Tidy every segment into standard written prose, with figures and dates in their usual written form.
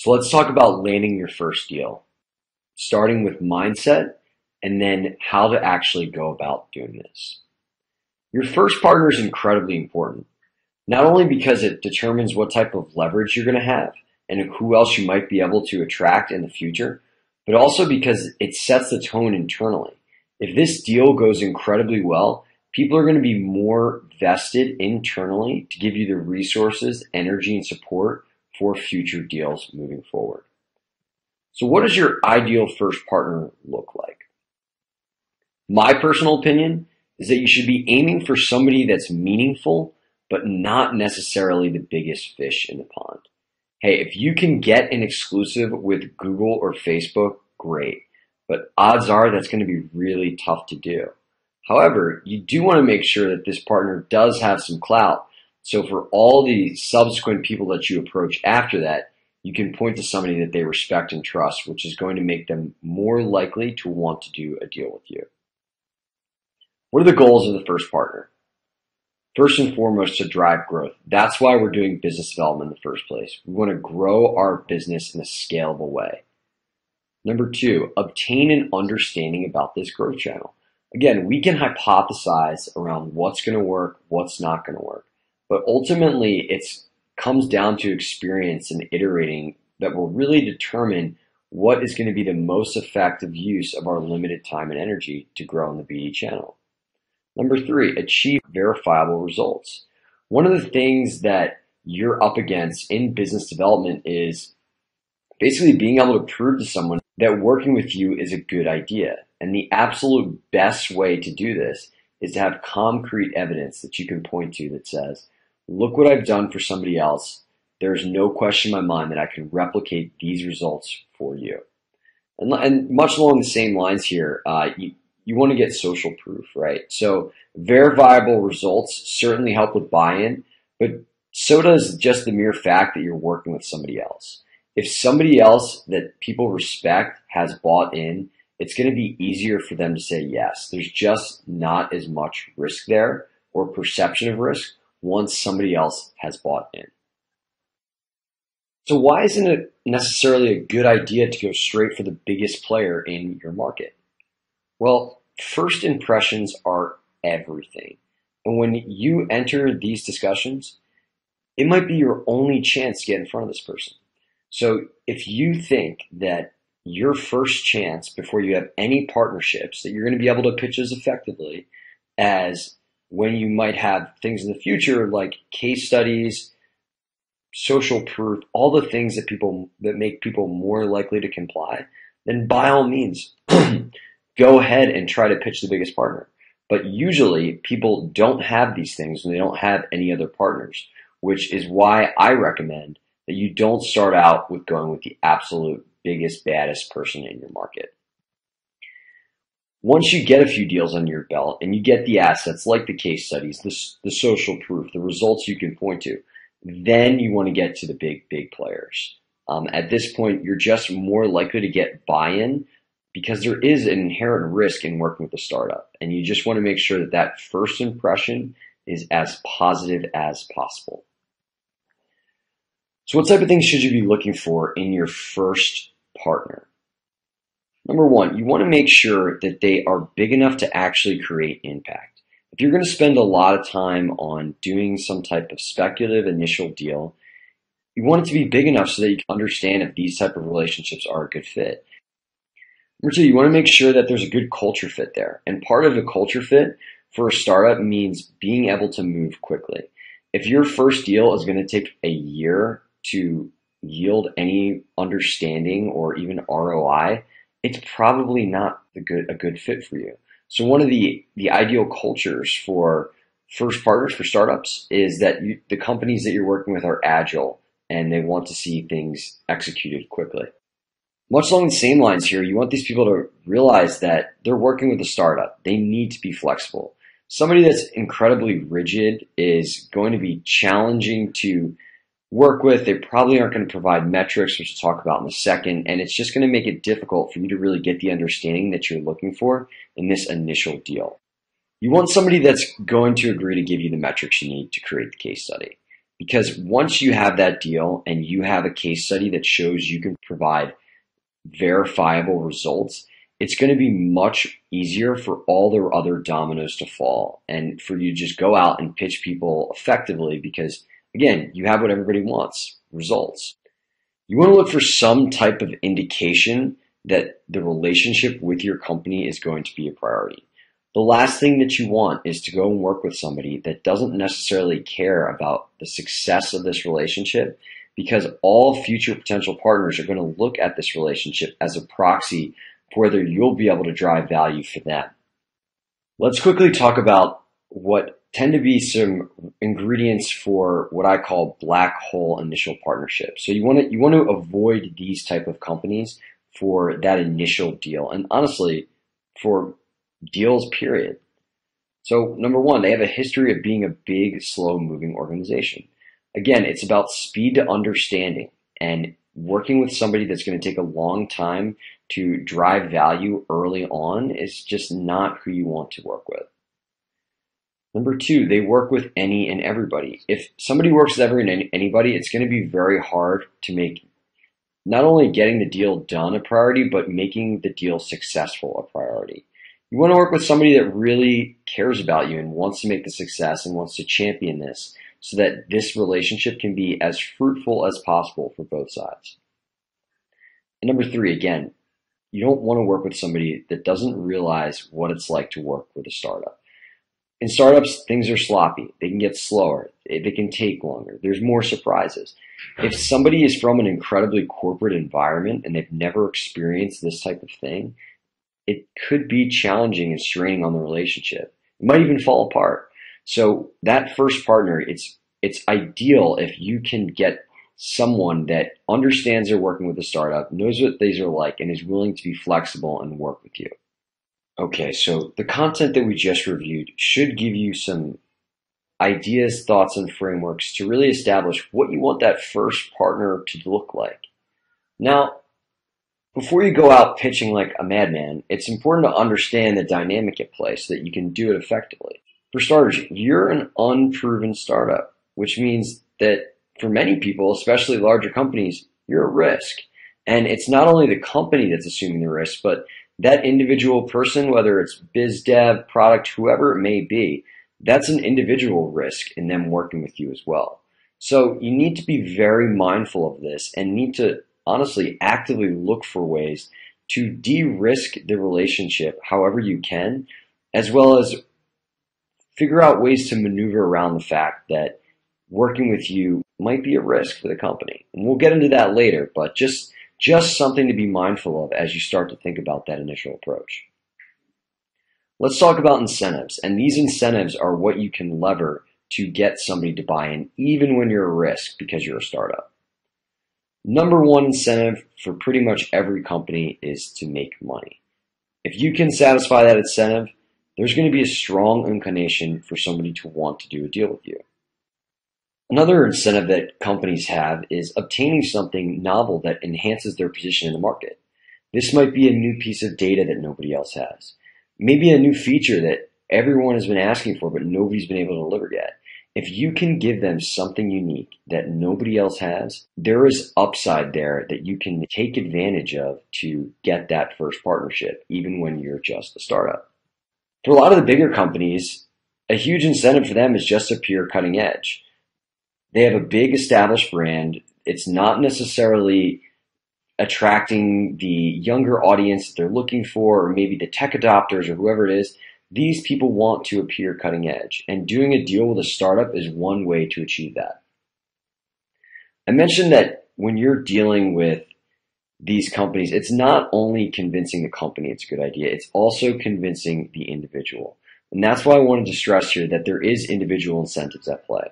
So let's talk about landing your first deal, starting with mindset and then how to actually go about doing this. Your first partner is incredibly important, not only because it determines what type of leverage you're going to have and who else you might be able to attract in the future, but also because it sets the tone internally. If this deal goes incredibly well, people are going to be more vested internally to give you the resources, energy, and support for future deals moving forward. So what does your ideal first partner look like? My personal opinion is that you should be aiming for somebody that's meaningful, but not necessarily the biggest fish in the pond. Hey, if you can get an exclusive with Google or Facebook, great. But odds are that's going to be really tough to do. However, you do want to make sure that this partner does have some clout. So for all the subsequent people that you approach after that, you can point to somebody that they respect and trust, which is going to make them more likely to want to do a deal with you. What are the goals of the first partner? First and foremost, to drive growth. That's why we're doing business development in the first place. We want to grow our business in a scalable way. Number two, obtain an understanding about this growth channel. Again, we can hypothesize around what's going to work, what's not going to work. But ultimately, it comes down to experience and iterating that will really determine what is going to be the most effective use of our limited time and energy to grow in the BD channel. Number three, achieve verifiable results. One of the things that you're up against in business development is basically being able to prove to someone that working with you is a good idea. And the absolute best way to do this is to have concrete evidence that you can point to that says, look what I've done for somebody else. There's no question in my mind that I can replicate these results for you. And much along the same lines here, you want to get social proof, right? So verifiable results certainly help with buy-in, but so does just the mere fact that you're working with somebody else. If somebody else that people respect has bought in, it's going to be easier for them to say yes. There's just not as much risk there or perception of risk once somebody else has bought in. So why isn't it necessarily a good idea to go straight for the biggest player in your market? Well, first impressions are everything. And when you enter these discussions, it might be your only chance to get in front of this person. So if you think that your first chance before you have any partnerships that you're going to be able to pitch as effectively as when you might have things in the future like case studies, social proof, all the things that make people more likely to comply, then by all means, go ahead and try to pitch the biggest partner. But usually people don't have these things and they don't have any other partners, which is why I recommend that you don't start out with going with the absolute biggest, baddest person in your market. Once you get a few deals under your belt and you get the assets like the case studies, the social proof, the results you can point to, then you want to get to the big players. At this point, you're just more likely to get buy-in because there is an inherent risk in working with a startup. And you just want to make sure that that first impression is as positive as possible. So what type of things should you be looking for in your first partner? Number one, you want to make sure that they are big enough to actually create impact. If you're going to spend a lot of time on doing some type of speculative initial deal, you want it to be big enough so that you can understand if these type of relationships are a good fit. Number two, you want to make sure that there's a good culture fit there. And part of the culture fit for a startup means being able to move quickly. If your first deal is going to take a year to yield any understanding or even ROI, it's probably not a good fit for you. So one of the ideal cultures for first partners for startups is that the companies that you're working with are agile and they want to see things executed quickly. Much along the same lines here, you want these people to realize that they're working with a startup. They need to be flexible. Somebody that's incredibly rigid is going to be challenging to work with. They probably aren't going to provide metrics, which we'll talk about in a second, and it's just going to make it difficult for you to really get the understanding that you're looking for in this initial deal. You want somebody that's going to agree to give you the metrics you need to create the case study. Because once you have that deal and you have a case study that shows you can provide verifiable results, it's going to be much easier for all the other dominoes to fall and for you to just go out and pitch people effectively because, again, you have what everybody wants, results. You want to look for some type of indication that the relationship with your company is going to be a priority. The last thing that you want is to go and work with somebody that doesn't necessarily care about the success of this relationship, because all future potential partners are going to look at this relationship as a proxy for whether you'll be able to drive value for them. Let's quickly talk about what tend to be some ingredients for what I call black hole initial partnerships. So you want to avoid these type of companies for that initial deal, and honestly, for deals, period. So number one, they have a history of being a big, slow-moving organization. Again, it's about speed to understanding, and working with somebody that's going to take a long time to drive value early on is just not who you want to work with. Number two, they work with any and everybody. If somebody works with anybody, it's going to be very hard to make not only getting the deal done a priority, but making the deal successful a priority. You want to work with somebody that really cares about you and wants to make the success and wants to champion this so that this relationship can be as fruitful as possible for both sides. And number three, again, you don't want to work with somebody that doesn't realize what it's like to work with a startup. In startups, things are sloppy. They can get slower. They can take longer. There's more surprises. If somebody is from an incredibly corporate environment and they've never experienced this type of thing, it could be challenging and straining on the relationship. It might even fall apart. So that first partner, it's ideal if you can get someone that understands they're working with a startup, knows what these are like, and is willing to be flexible and work with you. Okay, so the content that we just reviewed should give you some ideas, thoughts, and frameworks to really establish what you want that first partner to look like. Now, before you go out pitching like a madman, it's important to understand the dynamic at play so that you can do it effectively. For starters, you're an unproven startup, which means that for many people, especially larger companies, you're at risk. And it's not only the company that's assuming the risk, but that individual person, whether it's biz dev, product, whoever it may be, that's an individual risk in them working with you as well. So you need to be very mindful of this and need to honestly actively look for ways to de-risk the relationship however you can, as well as figure out ways to maneuver around the fact that working with you might be a risk for the company. And we'll get into that later, but just something to be mindful of as you start to think about that initial approach. Let's talk about incentives. And these incentives are what you can lever to get somebody to buy in, even when you're a risk because you're a startup. Number one incentive for pretty much every company is to make money. If you can satisfy that incentive, there's going to be a strong inclination for somebody to want to do a deal with you. Another incentive that companies have is obtaining something novel that enhances their position in the market. This might be a new piece of data that nobody else has. Maybe a new feature that everyone has been asking for but nobody's been able to deliver yet. If you can give them something unique that nobody else has, there is upside there that you can take advantage of to get that first partnership, even when you're just a startup. For a lot of the bigger companies, a huge incentive for them is just to appear cutting edge. They have a big established brand. It's not necessarily attracting the younger audience that they're looking for, or maybe the tech adopters or whoever it is. These people want to appear cutting edge, and doing a deal with a startup is one way to achieve that. I mentioned that when you're dealing with these companies, it's not only convincing the company it's a good idea, it's also convincing the individual. And that's why I wanted to stress here that there is individual incentives at play.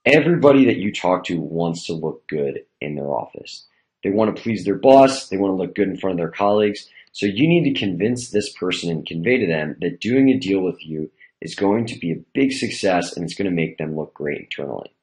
Everybody that you talk to wants to look good in their office. They want to please their boss. They want to look good in front of their colleagues. So you need to convince this person and convey to them that doing a deal with you is going to be a big success and it's going to make them look great internally.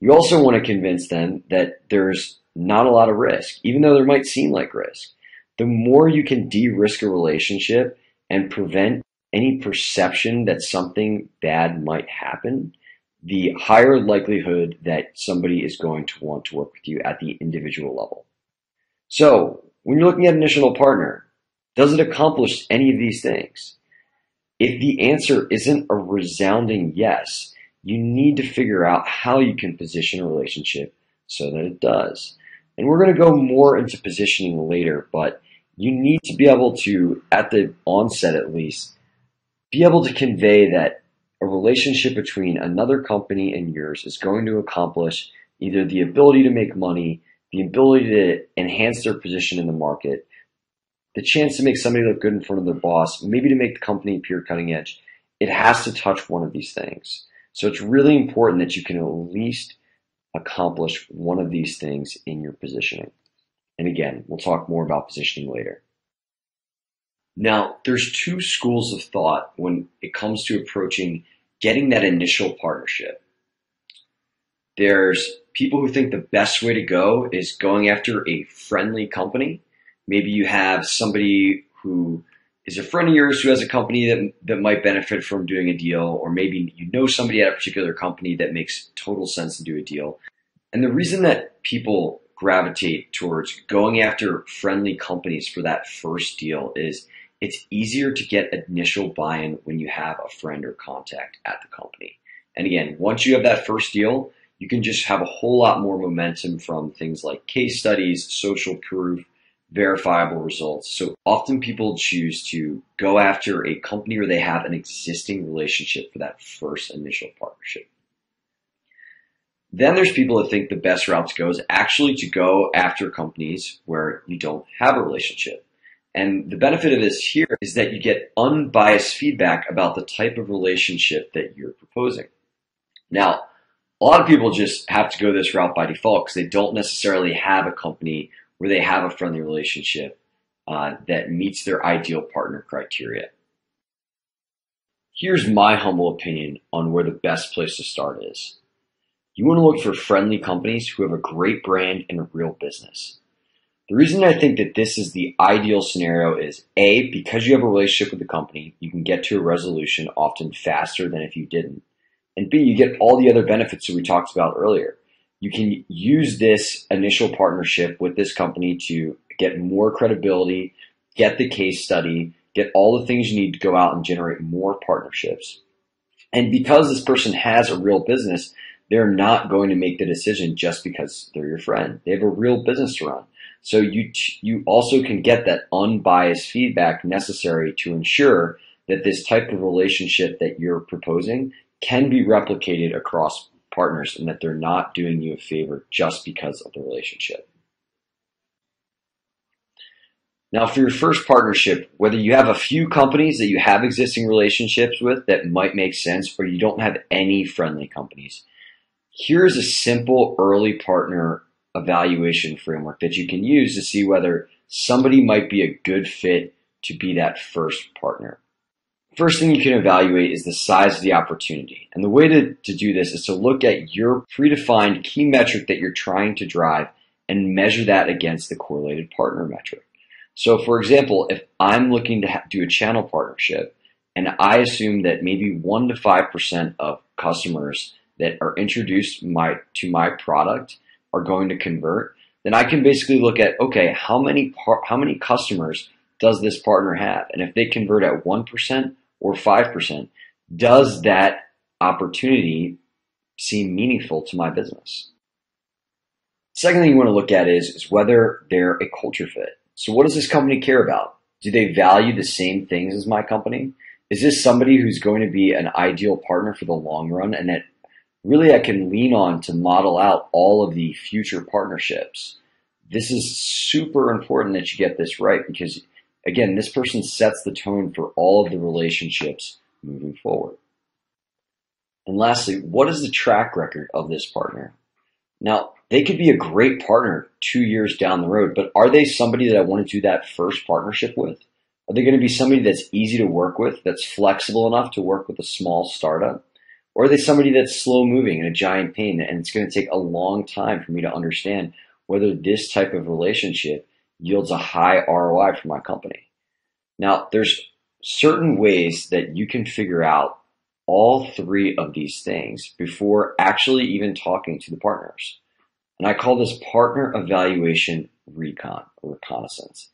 You also want to convince them that there's not a lot of risk, even though there might seem like risk. The more you can de-risk a relationship and prevent any perception that something bad might happen, the higher likelihood that somebody is going to want to work with you at the individual level. So when you're looking at an initial partner, does it accomplish any of these things? If the answer isn't a resounding yes, you need to figure out how you can position a relationship so that it does. And we're going to go more into positioning later, but you need to be able to, at the onset at least, be able to convey that a relationship between another company and yours is going to accomplish either the ability to make money, the ability to enhance their position in the market, the chance to make somebody look good in front of their boss, maybe to make the company appear cutting edge. It has to touch one of these things. So it's really important that you can at least accomplish one of these things in your positioning. And again, we'll talk more about positioning later. Now, there's two schools of thought when it comes to approaching getting that initial partnership. There's people who think the best way to go is going after a friendly company. Maybe you have somebody who is a friend of yours who has a company that might benefit from doing a deal, or maybe you know somebody at a particular company that makes total sense to do a deal. And the reason that people gravitate towards going after friendly companies for that first deal is it's easier to get initial buy-in when you have a friend or contact at the company. And again, once you have that first deal, you can just have a whole lot more momentum from things like case studies, social proof, verifiable results. So often people choose to go after a company where they have an existing relationship for that first initial partnership. Then there's people that think the best route to go is actually to go after companies where you don't have a relationship. And the benefit of this here is that you get unbiased feedback about the type of relationship that you're proposing. Now, a lot of people just have to go this route by default because they don't necessarily have a company where they have a friendly relationship that meets their ideal partner criteria. Here's my humble opinion on where the best place to start is. You want to look for friendly companies who have a great brand and a real business. The reason I think that this is the ideal scenario is A, because you have a relationship with the company, you can get to a resolution often faster than if you didn't. And B, you get all the other benefits that we talked about earlier. You can use this initial partnership with this company to get more credibility, get the case study, get all the things you need to go out and generate more partnerships. And because this person has a real business, they're not going to make the decision just because they're your friend. They have a real business to run. So you also can get that unbiased feedback necessary to ensure that this type of relationship that you're proposing can be replicated across partners and that they're not doing you a favor just because of the relationship. Now, for your first partnership, whether you have a few companies that you have existing relationships with that might make sense, or you don't have any friendly companies, here's a simple early partner evaluation framework that you can use to see whether somebody might be a good fit to be that first partner. First thing you can evaluate is the size of the opportunity. And the way to do this is to look at your predefined key metric that you're trying to drive and measure that against the correlated partner metric. So for example, if I'm looking to do a channel partnership and I assume that maybe 1 to 5% of customers that are introduced to my product are going to convert, then I can basically look at, okay, how many customers does this partner have? And if they convert at 1% or 5%, does that opportunity seem meaningful to my business? Second thing you want to look at is whether they're a culture fit. So what does this company care about? Do they value the same things as my company? Is this somebody who's going to be an ideal partner for the long run and that really I can lean on to model out all of the future partnerships? This is super important that you get this right because, again, this person sets the tone for all of the relationships moving forward. And lastly, what is the track record of this partner? Now, they could be a great partner 2 years down the road, but are they somebody that I want to do that first partnership with? Are they going to be somebody that's easy to work with, that's flexible enough to work with a small startup? Or are they somebody that's slow moving and a giant pain and it's going to take a long time for me to understand whether this type of relationship yields a high ROI for my company? Now, there's certain ways that you can figure out all three of these things before actually even talking to the partners. And I call this partner evaluation recon or reconnaissance.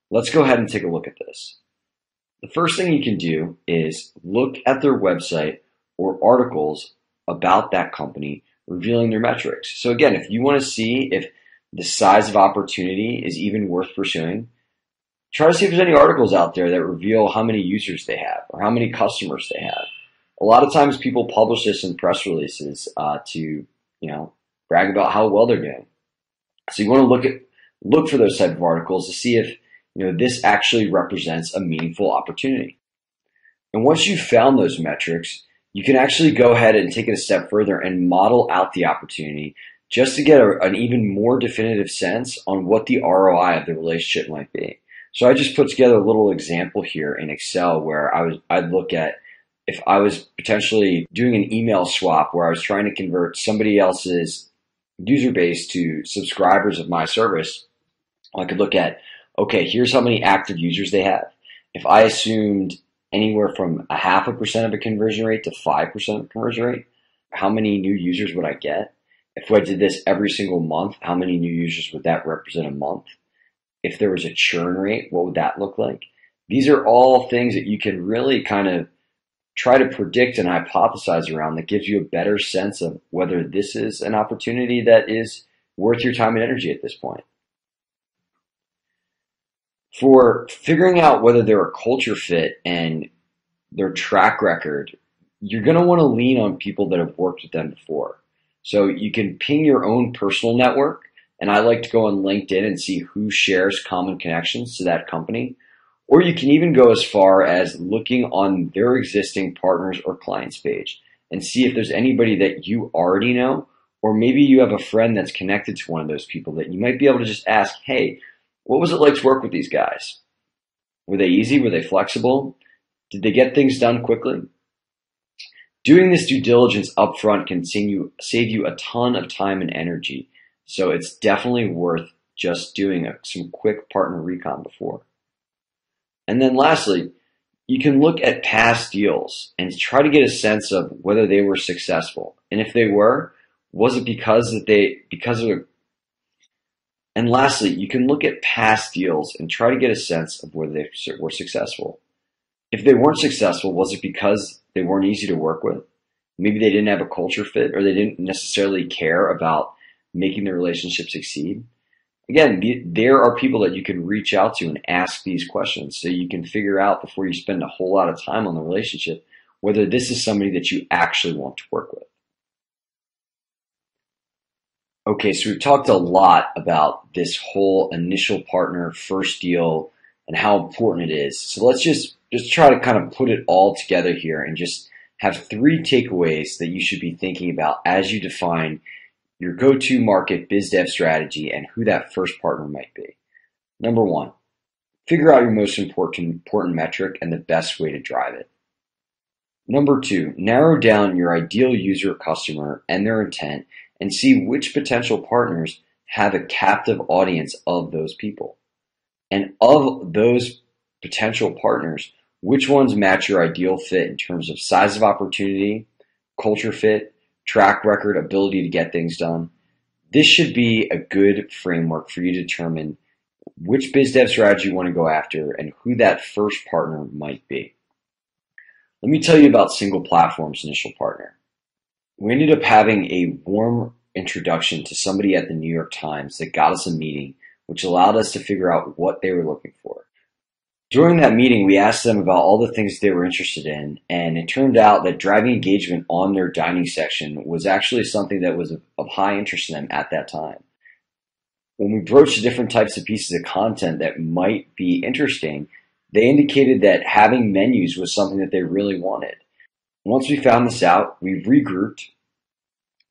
Let's go ahead and take a look at this. The first thing you can do is look at their website or articles about that company revealing their metrics. So again, if you want to see if the size of opportunity is even worth pursuing, try to see if there's any articles out there that reveal how many users they have or how many customers they have. A lot of times people publish this in press releases to, brag about how well they're doing. So you want to look for those type of articles to see if this actually represents a meaningful opportunity. And once you've found those metrics, you can actually go ahead and take it a step further and model out the opportunity just to get an even more definitive sense on what the ROI of the relationship might be. So I just put together a little example here in Excel where I'd look at if I was potentially doing an email swap where I was trying to convert somebody else's user base to subscribers of my service. I could look at, okay, here's how many active users they have. If I assumed anywhere from 0.5% of a conversion rate to 5% of a conversion rate, how many new users would I get? If I did this every single month, how many new users would that represent a month? If there was a churn rate, what would that look like? These are all things that you can really kind of try to predict and hypothesize around that gives you a better sense of whether this is an opportunity that is worth your time and energy at this point. For figuring out whether they're a culture fit and their track record, you're going to want to lean on people that have worked with them before. So you can ping your own personal network, and I like to go on LinkedIn and see who shares common connections to that company. Or you can even go as far as looking on their existing partners or clients page and see if there's anybody that you already know, or maybe you have a friend that's connected to one of those people that you might be able to just ask, hey, what was it like to work with these guys? Were they easy? Were they flexible? Did they get things done quickly? Doing this due diligence upfront can save you a ton of time and energy. So it's definitely worth just doing some quick partner recon before. And then lastly, you can look at past deals and try to get a sense of whether they were successful. And if they were, was it And lastly, you can look at past deals and try to get a sense of whether they were successful. If they weren't successful, was it because they weren't easy to work with? Maybe they didn't have a culture fit, or they didn't necessarily care about making the relationship succeed. Again, there are people that you can reach out to and ask these questions so you can figure out before you spend a whole lot of time on the relationship whether this is somebody that you actually want to work with. Okay, so we've talked a lot about this whole initial partner, first deal, and how important it is. So let's just try to kind of put it all together here and just have 3 takeaways that you should be thinking about as you define your go-to market biz dev strategy and who that first partner might be. Number 1, figure out your most important metric and the best way to drive it. Number 2, narrow down your ideal user customer and their intent and see which potential partners have a captive audience of those people. And of those potential partners, which ones match your ideal fit in terms of size of opportunity, culture fit, track record, ability to get things done. This should be a good framework for you to determine which biz dev strategy you want to go after and who that first partner might be. Let me tell you about Single Platform's initial partner. We ended up having a warm introduction to somebody at the New York Times that got us a meeting, which allowed us to figure out what they were looking for. During that meeting, we asked them about all the things they were interested in, and it turned out that driving engagement on their dining section was actually something that was of high interest to them at that time. When we broached the different types of pieces of content that might be interesting, they indicated that having menus was something that they really wanted. Once we found this out, we regrouped,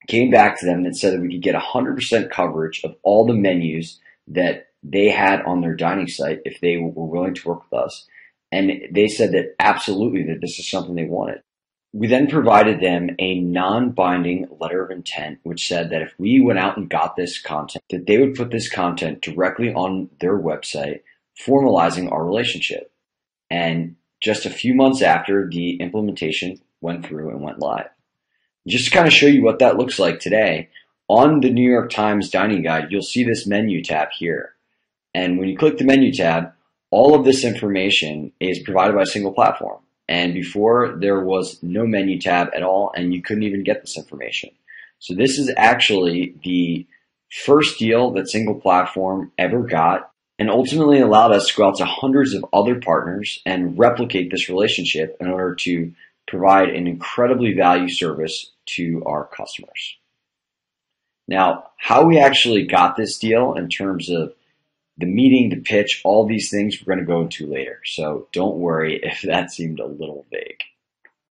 came back to them and said that we could get 100% coverage of all the menus that they had on their dining site if they were willing to work with us. And they said that absolutely that this is something they wanted. We then provided them a non-binding letter of intent, which said that if we went out and got this content, that they would put this content directly on their website, formalizing our relationship. And just a few months after the implementation, went through and went live. Just to kind of show you what that looks like today, on the New York Times Dining Guide, you'll see this menu tab here. And when you click the menu tab, all of this information is provided by a single platform. And before, there was no menu tab at all, and you couldn't even get this information. So this is actually the first deal that single platform ever got, and ultimately allowed us to go out to hundreds of other partners and replicate this relationship in order to provide an incredibly value service to our customers. Now, how we actually got this deal in terms of the meeting, the pitch, all these things we're going to go into later. So don't worry if that seemed a little vague.